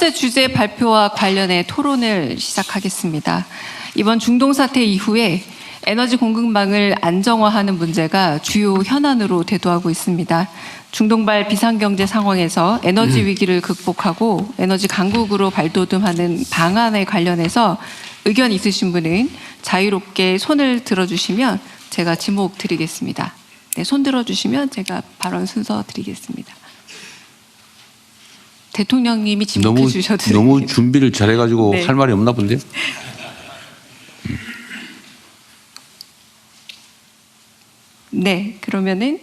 번째 주제 발표와 관련해 토론을 시작하겠습니다. 이번 중동 사태 이후에 에너지 공급망을 안정화하는 문제가 주요 현안으로 대두하고 있습니다. 중동발 비상경제 상황에서 에너지 위기를 극복하고 에너지 강국으로 발돋움하는 방안에 관련해서 의견 있으신 분은 자유롭게 손을 들어주시면 제가 지목 드리겠습니다. 네, 손 들어주시면 제가 발언 순서 드리겠습니다. 대통령님이 지목해 주셔도 됩니다. 너무 준비를 잘해가지고 네. 할 말이 없나 본데요? 네, 그러면은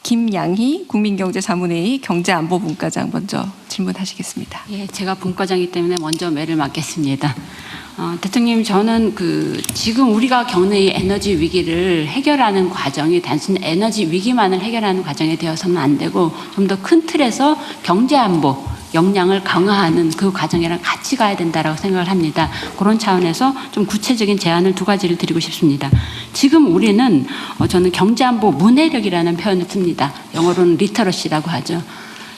김양희 국민경제자문회의 경제안보분과장 먼저 질문하시겠습니다. 예, 제가 분과장이기 때문에 먼저 매를 맡겠습니다. 대통령님, 저는 지금 우리가 겪는 이 에너지 위기를 해결하는 과정이 단순히 에너지 위기만을 해결하는 과정이 되어서는 안 되고 좀 더 큰 틀에서 경제안보 역량을 강화하는 그 과정이랑 같이 가야 된다라고 생각을 합니다. 그런 차원에서 좀 구체적인 제안을 두 가지를 드리고 싶습니다. 지금 우리는 저는 경제안보 문해력이라는 표현을 씁니다. 영어로는 리터러시라고 하죠.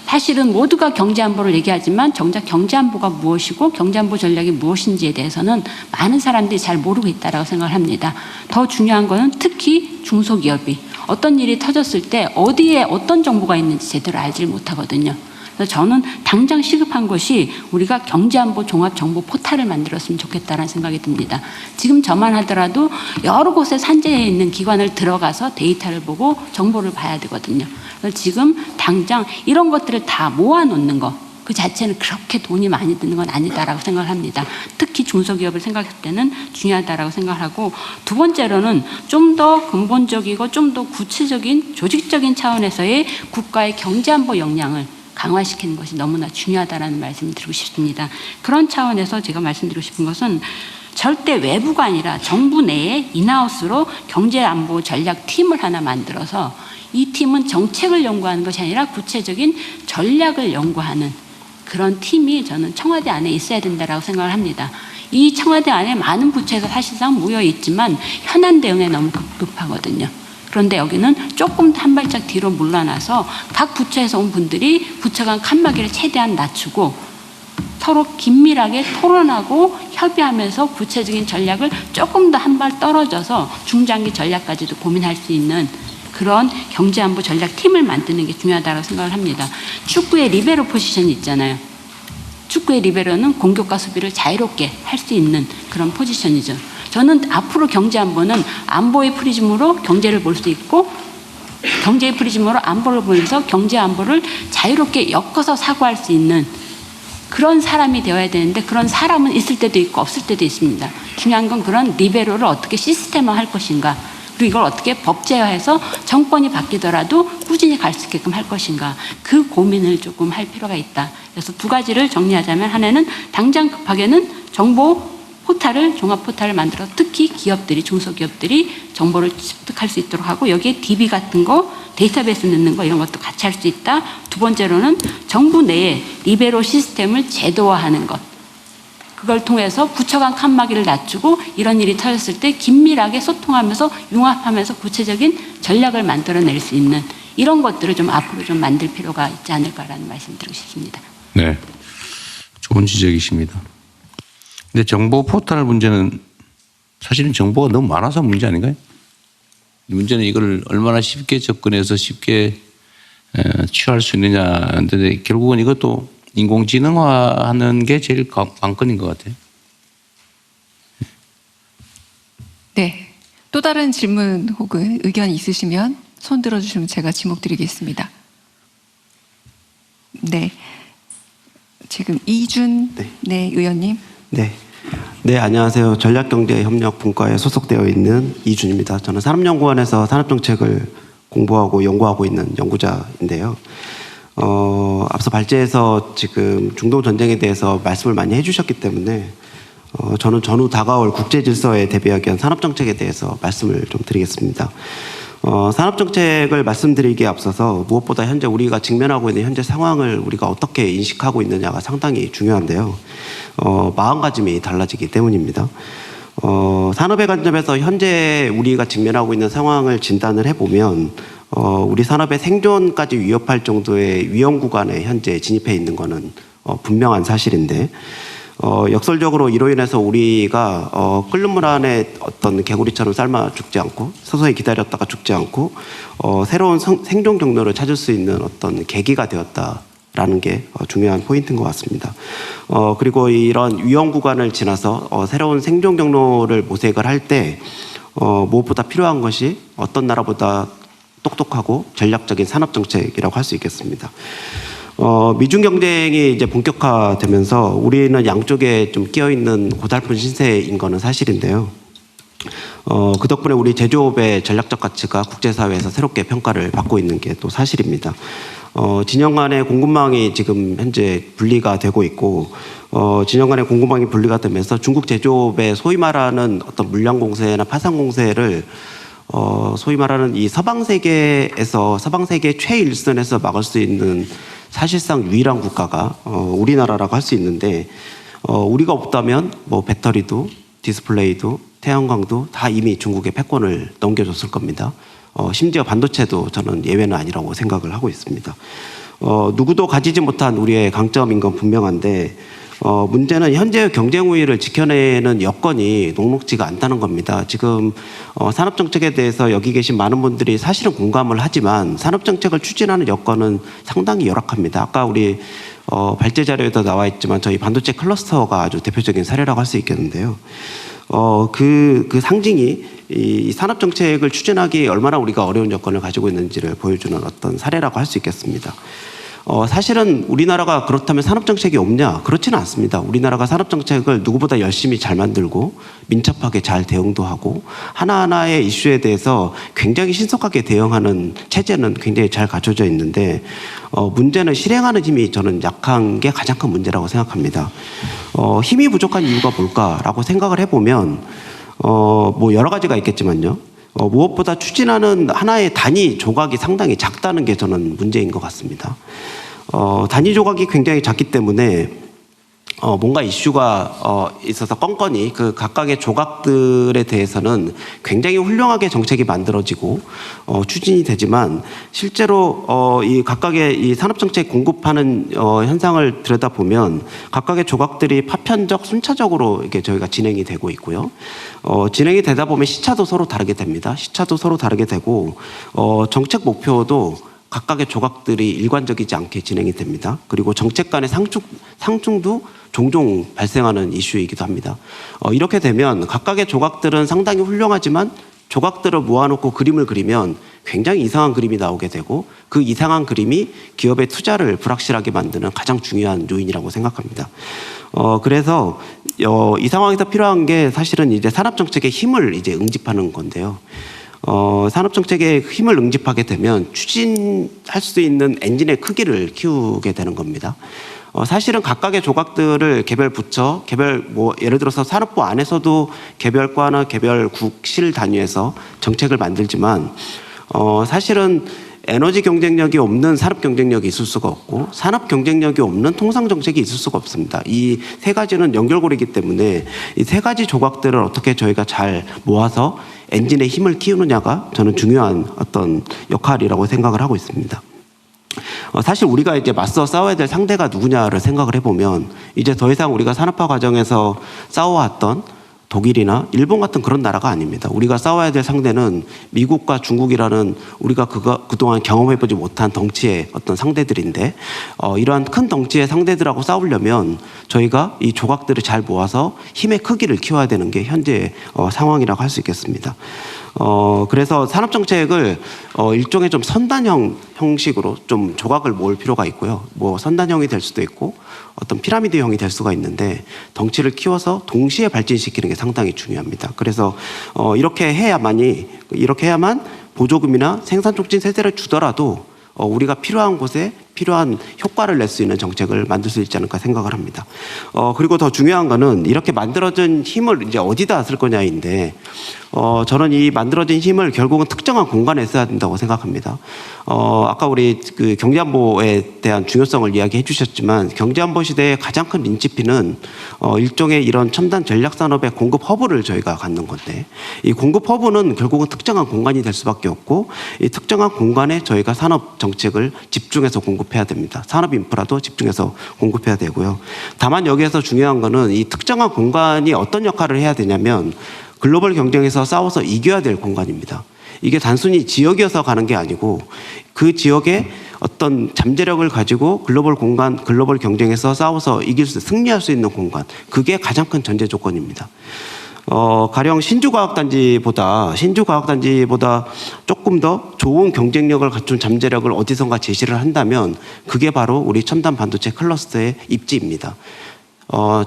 사실은 모두가 경제안보를 얘기하지만 정작 경제안보가 무엇이고 경제안보 전략이 무엇인지에 대해서는 많은 사람들이 잘 모르고 있다고 생각을 합니다. 더 중요한 것은 특히 중소기업이 어떤 일이 터졌을 때 어디에 어떤 정보가 있는지 제대로 알지 못하거든요. 그래서 저는 당장 시급한 것이 우리가 경제안보 종합정보 포탈을 만들었으면 좋겠다는 생각이 듭니다. 지금 저만 하더라도 여러 곳에 산재해 있는 기관을 들어가서 데이터를 보고 정보를 봐야 되거든요. 그래서 지금 당장 이런 것들을 다 모아놓는 것, 그 자체는 그렇게 돈이 많이 드는 건 아니다라고 생각을 합니다. 특히 중소기업을 생각할 때는 중요하다라고 생각하고, 두 번째로는 좀 더 근본적이고 좀 더 구체적인 조직적인 차원에서의 국가의 경제안보 역량을 강화시키는 것이 너무나 중요하다는 말씀을 드리고 싶습니다. 그런 차원에서 제가 말씀드리고 싶은 것은 절대 외부가 아니라 정부 내에 인하우스로 경제안보 전략팀을 하나 만들어서 이 팀은 정책을 연구하는 것이 아니라 구체적인 전략을 연구하는 그런 팀이 저는 청와대 안에 있어야 된다고 생각을 합니다. 이 청와대 안에 많은 부처에서 사실상 모여 있지만 현안 대응에 너무 급급하거든요. 그런데 여기는 조금 한 발짝 뒤로 물러나서 각 부처에서 온 분들이 부처 간 칸막이를 최대한 낮추고 서로 긴밀하게 토론하고 협의하면서 구체적인 전략을 조금 더 한 발 떨어져서 중장기 전략까지도 고민할 수 있는 그런 경제안보 전략팀을 만드는 게 중요하다고 생각을 합니다. 축구의 리베로 포지션이 있잖아요. 축구의 리베로는 공격과 수비를 자유롭게 할 수 있는 그런 포지션이죠. 저는 앞으로 경제안보는 안보의 프리즘으로 경제를 볼 수 있고 경제의 프리즘으로 안보를 보면서 경제안보를 자유롭게 엮어서 사고할 수 있는 그런 사람이 되어야 되는데 그런 사람은 있을 때도 있고 없을 때도 있습니다. 중요한 건 그런 리베로를 어떻게 시스템화할 것인가, 그리고 이걸 어떻게 법제화해서 정권이 바뀌더라도 꾸준히 갈 수 있게끔 할 것인가, 그 고민을 조금 할 필요가 있다. 그래서 두 가지를 정리하자면, 하나는 당장 급하게는 정보 포탈을, 종합 포탈을 만들어 특히 기업들이, 중소기업들이 정보를 습득할 수 있도록 하고, 여기에 DB 같은 거, 데이터베이스 넣는 거 이런 것도 같이 할 수 있다. 두 번째로는 정부 내에 리베로 시스템을 제도화하는 것, 그걸 통해서 부처 간 칸막이를 낮추고 이런 일이 터졌을 때 긴밀하게 소통하면서 융합하면서 구체적인 전략을 만들어낼 수 있는 이런 것들을 좀 앞으로 좀 만들 필요가 있지 않을까라는 말씀 드리고 싶습니다. 네, 좋은 지적이십니다. 근데 정보 포털 문제는 사실은 정보가 너무 많아서 문제 아닌가요? 문제는 이걸 얼마나 쉽게 접근해서 쉽게 취할 수 있느냐인데, 결국은 이것도 인공지능화하는 게 제일 관건인 것 같아요. 네, 또 다른 질문 혹은 의견 있으시면 손 들어주시면 제가 지목 드리겠습니다. 네, 지금 이준 네, 의원님. 네, 안녕하세요. 전략경제협력분과에 소속되어 있는 이준입니다. 저는 산업연구원에서 산업정책을 공부하고 연구하고 있는 연구자인데요. 앞서 발제에서 지금 중동 전쟁에 대해서 말씀을 많이 해주셨기 때문에 저는 전후 다가올 국제 질서에 대비하기 위한 산업정책에 대해서 말씀을 좀 드리겠습니다. 산업정책을 말씀드리기에 앞서서 무엇보다 현재 우리가 직면하고 있는 현재 상황을 우리가 어떻게 인식하고 있느냐가 상당히 중요한데요. 마음가짐이 달라지기 때문입니다. 산업의 관점에서 현재 우리가 직면하고 있는 상황을 진단을 해보면 우리 산업의 생존까지 위협할 정도의 위험 구간에 현재 진입해 있는 것은 분명한 사실인데 역설적으로 이로 인해서 우리가 끓는 물 안에 어떤 개구리처럼 삶아 죽지 않고 서서히 기다렸다가 죽지 않고 새로운 생존 경로를 찾을 수 있는 어떤 계기가 되었다라는 게 중요한 포인트인 것 같습니다. 그리고 이런 위험 구간을 지나서 새로운 생존 경로를 모색을 할 때 무엇보다 필요한 것이 어떤 나라보다 똑똑하고 전략적인 산업 정책이라고 할 수 있겠습니다. 미중 경쟁이 이제 본격화되면서 우리는 양쪽에 좀 끼어 있는 고달픈 신세인 거는 사실인데요. 그 덕분에 우리 제조업의 전략적 가치가 국제사회에서 새롭게 평가를 받고 있는 게 또 사실입니다. 진영 간의 공급망이 지금 현재 분리가 되고 있고, 진영 간의 공급망이 분리가 되면서 중국 제조업의 소위 말하는 어떤 물량 공세나 파산 공세를 소위 말하는 이 서방 세계에서 서방 세계 최일선에서 막을 수 있는 사실상 유일한 국가가 우리나라라고 할 수 있는데 우리가 없다면 뭐 배터리도 디스플레이도 태양광도 다 이미 중국의 패권을 넘겨줬을 겁니다. 심지어 반도체도 저는 예외는 아니라고 생각을 하고 있습니다. 누구도 가지지 못한 우리의 강점인 건 분명한데 문제는 현재의 경쟁 우위를 지켜내는 여건이 녹록지가 않다는 겁니다. 지금 산업정책에 대해서 여기 계신 많은 분들이 사실은 공감을 하지만 산업정책을 추진하는 여건은 상당히 열악합니다. 아까 우리 발제 자료에도 나와 있지만 저희 반도체 클러스터가 아주 대표적인 사례라고 할 수 있겠는데요. 그 상징이 이 산업정책을 추진하기 얼마나 우리가 어려운 여건을 가지고 있는지를 보여주는 어떤 사례라고 할 수 있겠습니다. 사실은 우리나라가 그렇다면 산업정책이 없냐? 그렇지는 않습니다. 우리나라가 산업정책을 누구보다 열심히 잘 만들고 민첩하게 잘 대응도 하고 하나하나의 이슈에 대해서 굉장히 신속하게 대응하는 체제는 굉장히 잘 갖춰져 있는데 문제는 실행하는 힘이 저는 약한 게 가장 큰 문제라고 생각합니다. 힘이 부족한 이유가 뭘까라고 생각을 해보면 뭐 여러 가지가 있겠지만요. 무엇보다 추진하는 하나의 단위 조각이 상당히 작다는 게 저는 문제인 것 같습니다. 단위 조각이 굉장히 작기 때문에 뭔가 이슈가 있어서 건건이 그 각각의 조각들에 대해서는 굉장히 훌륭하게 정책이 만들어지고 추진이 되지만 실제로 이 각각의 이 산업정책 공급하는 현상을 들여다보면 각각의 조각들이 파편적 순차적으로 이게 저희가 진행이 되고 있고요. 진행이 되다 보면 시차도 서로 다르게 됩니다. 시차도 서로 다르게 되고 정책 목표도 각각의 조각들이 일관적이지 않게 진행이 됩니다. 그리고 정책 간의 상충도 종종 발생하는 이슈이기도 합니다. 이렇게 되면 각각의 조각들은 상당히 훌륭하지만 조각들을 모아놓고 그림을 그리면 굉장히 이상한 그림이 나오게 되고 그 이상한 그림이 기업의 투자를 불확실하게 만드는 가장 중요한 요인이라고 생각합니다. 그래서 이 상황에서 필요한 게 사실은 이제 산업정책의 힘을 이제 응집하는 건데요. 산업정책에 힘을 응집하게 되면 추진할 수 있는 엔진의 크기를 키우게 되는 겁니다. 사실은 각각의 조각들을 개별 부처, 예를 들어서 산업부 안에서도 개별과나 개별국실 단위에서 정책을 만들지만, 사실은 에너지 경쟁력이 없는 산업 경쟁력이 있을 수가 없고 산업 경쟁력이 없는 통상 정책이 있을 수가 없습니다. 이 세 가지는 연결고리이기 때문에 이 세 가지 조각들을 어떻게 저희가 잘 모아서 엔진의 힘을 키우느냐가 저는 중요한 어떤 역할이라고 생각을 하고 있습니다. 사실 우리가 이제 맞서 싸워야 될 상대가 누구냐를 생각을 해보면 이제 더 이상 우리가 산업화 과정에서 싸워왔던 독일이나 일본 같은 그런 나라가 아닙니다. 우리가 싸워야 될 상대는 미국과 중국이라는 우리가 그동안 경험해보지 못한 덩치의 어떤 상대들인데 이러한 큰 덩치의 상대들하고 싸우려면 저희가 이 조각들을 잘 모아서 힘의 크기를 키워야 되는 게 현재 상황이라고 할 수 있겠습니다. 그래서 산업정책을 일종의 좀 선단형 형식으로 좀 조각을 모을 필요가 있고요. 뭐 선단형이 될 수도 있고 어떤 피라미드형이 될 수가 있는데 덩치를 키워서 동시에 발전시키는 게 상당히 중요합니다. 그래서 이렇게 해야만 보조금이나 생산 촉진 세제를 주더라도 우리가 필요한 곳에 필요한 효과를 낼 수 있는 정책을 만들 수 있지 않을까 생각을 합니다. 그리고 더 중요한 거는 이렇게 만들어진 힘을 이제 어디다 쓸 거냐인데 저는 이 만들어진 힘을 결국은 특정한 공간에 써야 된다고 생각합니다. 아까 우리 그 경제안보에 대한 중요성을 이야기해 주셨지만 경제안보 시대의 가장 큰 민치피는 일종의 이런 첨단 전략산업의 공급 허브를 저희가 갖는 건데 이 공급 허브는 결국은 특정한 공간이 될 수밖에 없고 이 특정한 공간에 저희가 산업 정책을 집중해서 공급 공급해야 됩니다. 산업 인프라도 집중해서 공급해야 되고요. 다만 여기에서 중요한 거는 이 특정한 공간이 어떤 역할을 해야 되냐면 글로벌 경쟁에서 싸워서 이겨야 될 공간입니다. 이게 단순히 지역이어서 가는 게 아니고 그 지역에 어떤 잠재력을 가지고 글로벌 경쟁에서 싸워서 승리할 수 있는 공간. 그게 가장 큰 전제 조건입니다. 가령 신주과학단지보다 조금 더 좋은 경쟁력을 갖춘 잠재력을 어디선가 제시를 한다면 그게 바로 우리 첨단 반도체 클러스터의 입지입니다.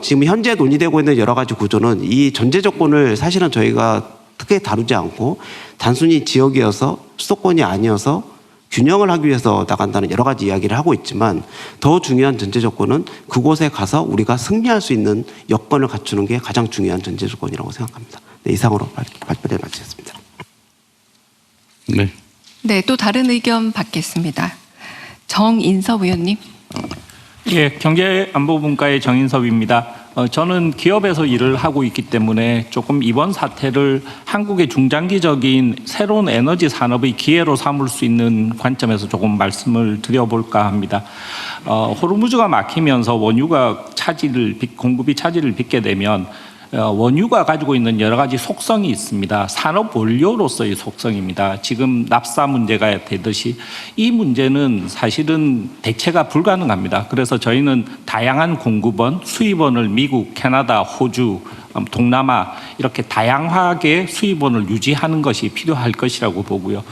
지금 현재 논의되고 있는 여러 가지 구조는 이 전제 조건을 사실은 저희가 크게 다루지 않고 단순히 지역이어서 수도권이 아니어서 균형을 하기 위해서 나간다는 여러 가지 이야기를 하고 있지만 더 중요한 전제 조건은 그곳에 가서 우리가 승리할 수 있는 여건을 갖추는 게 가장 중요한 전제 조건이라고 생각합니다. 네, 이상으로 발표를 마치겠습니다. 네. 네, 또 다른 의견 받겠습니다. 정인섭 의원님. 예, 경제안보분과의 정인섭입니다. 저는 기업에서 일을 하고 있기 때문에 조금 이번 사태를 한국의 중장기적인 새로운 에너지 산업의 기회로 삼을 수 있는 관점에서 조금 말씀을 드려볼까 합니다. 호르무즈가 막히면서 원유가 공급이 차질을 빚게 되면 원유가 가지고 있는 여러 가지 속성이 있습니다. 산업 원료로서의 속성입니다. 지금 납사 문제가 되듯이 이 문제는 사실은 대체가 불가능합니다. 그래서 저희는 다양한 공급원, 수입원을 미국, 캐나다, 호주, 동남아 이렇게 다양하게 수입원을 유지하는 것이 필요할 것이라고 보고요.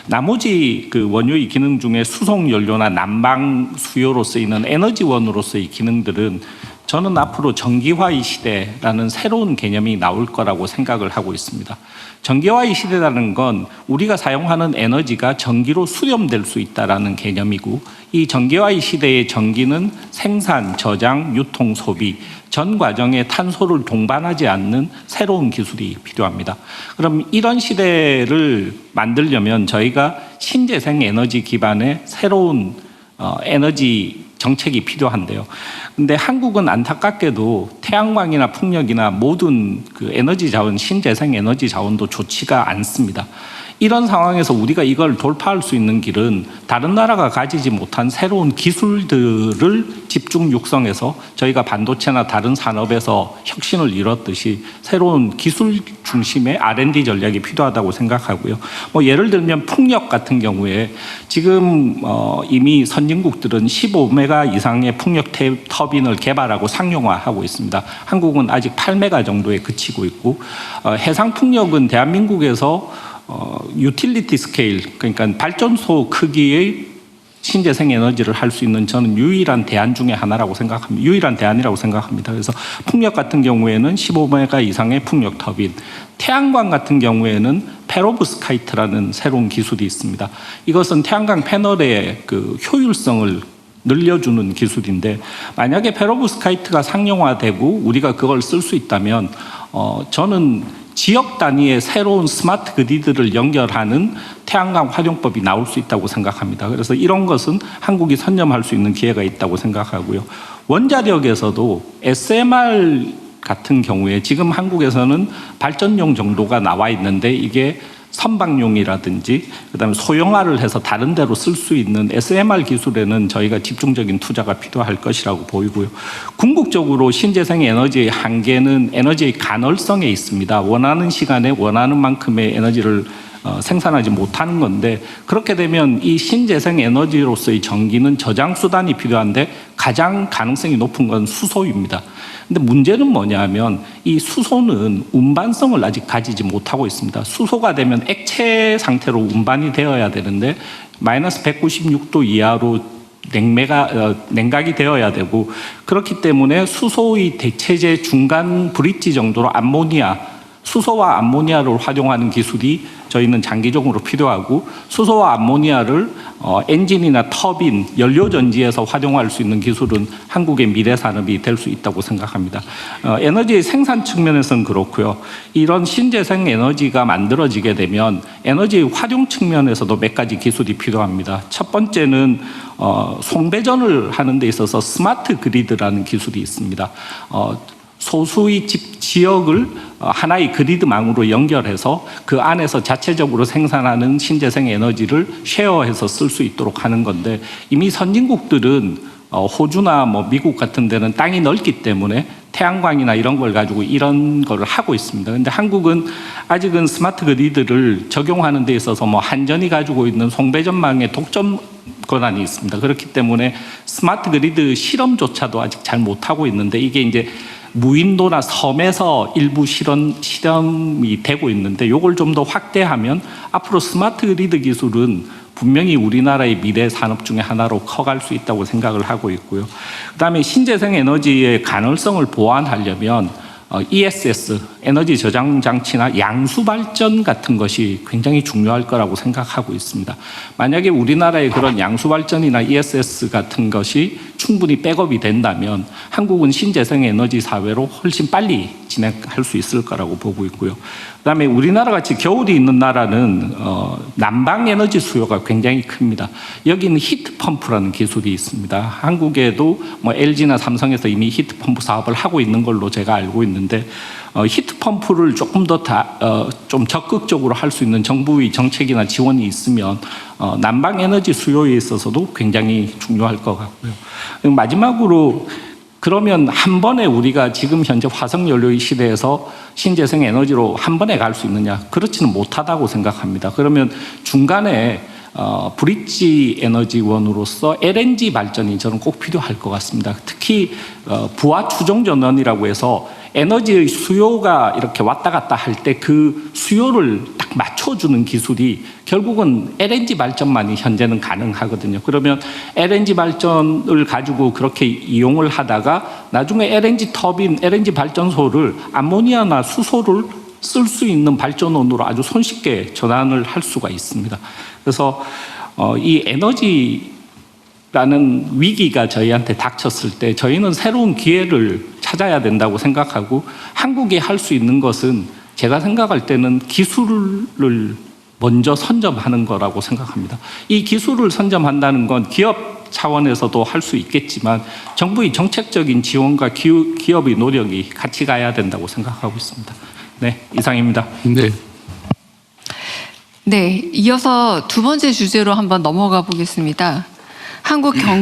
나머지 그 원유의 기능 중에 수송 연료나 난방 수요로 쓰이는 에너지원으로서의 기능들은 저는 앞으로 전기화의 시대라는 새로운 개념이 나올 거라고 생각을 하고 있습니다. 전기화의 시대라는 건 우리가 사용하는 에너지가 전기로 수렴될 수 있다는 개념이고 이 전기화의 시대의 전기는 생산, 저장, 유통, 소비 전 과정에 탄소를 동반하지 않는 새로운 기술이 필요합니다. 그럼 이런 시대를 만들려면 저희가 신재생 에너지 기반의 새로운 에너지 정책이 필요한데요. 근데 한국은 안타깝게도 태양광이나 풍력이나 모든 그 에너지 자원, 신재생 에너지 자원도 좋지가 않습니다. 이런 상황에서 우리가 이걸 돌파할 수 있는 길은 다른 나라가 가지지 못한 새로운 기술들을 집중 육성해서 저희가 반도체나 다른 산업에서 혁신을 이뤘듯이 새로운 기술 중심의 R&D 전략이 필요하다고 생각하고요. 예를 들면 풍력 같은 경우에 지금 이미 선진국들은 15메가 이상의 풍력 터빈을 개발하고 상용화하고 있습니다. 한국은 아직 8메가 정도에 그치고 있고 해상 풍력은 대한민국에서 유틸리티 스케일, 그러니까 발전소 크기의 신재생 에너지를 할 수 있는 저는 유일한 대안 중에 하나라고 생각합니다. 유일한 대안이라고 생각합니다. 그래서 풍력 같은 경우에는 15메가 이상의 풍력 터빈, 태양광 같은 경우에는 페로브스카이트라는 새로운 기술이 있습니다. 이것은 태양광 패널의 그 효율성을 늘려주는 기술인데 만약에 페로브스카이트가 상용화되고 우리가 그걸 쓸 수 있다면 저는 지역 단위의 새로운 스마트 그리드를 연결하는 태양광 활용법이 나올 수 있다고 생각합니다. 그래서 이런 것은 한국이 선점할 수 있는 기회가 있다고 생각하고요. 원자력에서도 SMR 같은 경우에 지금 한국에서는 발전용 정도가 나와 있는데 이게 선박용이라든지 그다음에 소형화를 해서 다른 데로 쓸 수 있는 SMR 기술에는 저희가 집중적인 투자가 필요할 것이라고 보이고요. 궁극적으로 신재생 에너지의 한계는 에너지의 간헐성에 있습니다. 원하는 시간에 원하는 만큼의 에너지를 생산하지 못하는 건데 그렇게 되면 이 신재생 에너지로서의 전기는 저장 수단이 필요한데 가장 가능성이 높은 건 수소입니다. 근데 문제는 뭐냐면 이 수소는 운반성을 아직 가지지 못하고 있습니다. 수소가 되면 액체 상태로 운반이 되어야 되는데 마이너스 196도 이하로 냉각이 되어야 되고 그렇기 때문에 수소의 대체제 중간 브릿지 정도로 수소와 암모니아를 활용하는 기술이 저희는 장기적으로 필요하고 수소와 암모니아를 엔진이나 터빈, 연료전지에서 활용할 수 있는 기술은 한국의 미래 산업이 될 수 있다고 생각합니다. 에너지의 생산 측면에서는 그렇고요. 이런 신재생 에너지가 만들어지게 되면 에너지의 활용 측면에서도 몇 가지 기술이 필요합니다. 첫 번째는 송배전을 하는 데 있어서 스마트 그리드라는 기술이 있습니다. 소수의 지역을 하나의 그리드망으로 연결해서 그 안에서 자체적으로 생산하는 신재생 에너지를 쉐어해서 쓸 수 있도록 하는 건데, 이미 선진국들은 호주나 뭐 미국 같은 데는 땅이 넓기 때문에 태양광이나 이런 걸 가지고 이런 거를 하고 있습니다. 근데 한국은 아직은 스마트 그리드를 적용하는 데 있어서 뭐 한전이 가지고 있는 송배전망의 독점 권한이 있습니다. 그렇기 때문에 스마트 그리드 실험조차도 아직 잘 못하고 있는데, 이게 이제 무인도나 섬에서 일부 실험이 되고 있는데, 이걸 좀 더 확대하면 앞으로 스마트 그리드 기술은 분명히 우리나라의 미래 산업 중에 하나로 커갈 수 있다고 생각을 하고 있고요. 그다음에 신재생 에너지의 가능성을 보완하려면 ESS, 에너지 저장 장치나 양수 발전 같은 것이 굉장히 중요할 거라고 생각하고 있습니다. 만약에 우리나라의 그런 양수 발전이나 ESS 같은 것이 충분히 백업이 된다면 한국은 신재생 에너지 사회로 훨씬 빨리 진행할 수 있을 거라고 보고 있고요. 그다음에 우리나라 같이 겨울이 있는 나라는 난방 에너지 수요가 굉장히 큽니다. 여기는 히트 펌프라는 기술이 있습니다. 한국에도 뭐 LG나 삼성에서 이미 히트 펌프 사업을 하고 있는 걸로 제가 알고 있는데, 히트 펌프를 조금 더 좀 적극적으로 할 수 있는 정부의 정책이나 지원이 있으면 난방 에너지 수요에 있어서도 굉장히 중요할 것 같고요. 마지막으로, 그러면 한 번에 우리가 지금 현재 화석연료의 시대에서 신재생 에너지로 한 번에 갈 수 있느냐? 그렇지는 못하다고 생각합니다. 그러면 중간에 브릿지 에너지원으로서 LNG 발전이 저는 꼭 필요할 것 같습니다. 특히 부하 추종 전원이라고 해서 에너지의 수요가 이렇게 왔다 갔다 할 때 그 수요를 딱 맞춰주는 기술이 결국은 LNG 발전만이 현재는 가능하거든요. 그러면 LNG 발전을 가지고 그렇게 이용을 하다가 나중에 LNG 터빈, LNG 발전소를 암모니아나 수소를 쓸 수 있는 발전원으로 아주 손쉽게 전환을 할 수가 있습니다. 그래서 이 에너지라는 위기가 저희한테 닥쳤을 때 저희는 새로운 기회를 찾아야 된다고 생각하고, 한국이 할 수 있는 것은 제가 생각할 때는 기술을 먼저 선점하는 거라고 생각합니다. 이 기술을 선점한다는 건 기업 차원에서도 할 수 있겠지만 정부의 정책적인 지원과 기업의 노력이 같이 가야 된다고 생각하고 있습니다. 네, 이상입니다. 네. 네, 이어서 두 번째 주제로 한번 넘어가 보겠습니다. 한국 경제